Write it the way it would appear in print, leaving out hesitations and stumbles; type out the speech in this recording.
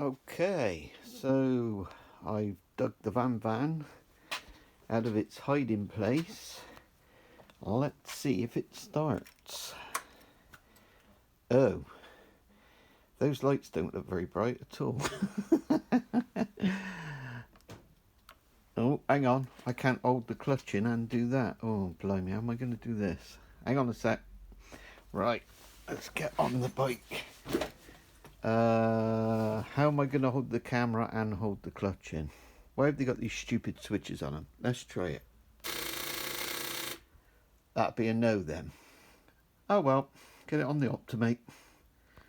Okay, so I've dug the van out of its hiding place. Let's see if it starts. Oh, those lights don't look very bright at all. Oh, hang on, I can't hold the clutch in and do that. Oh, blimey, how am I going to do this? Hang on a sec. Right, let's get on the bike. How am I going to hold the camera and hold the clutch in? Why have they got these stupid switches on them? Let's try it. That'd be a no then. Oh well, get it on the Optimate.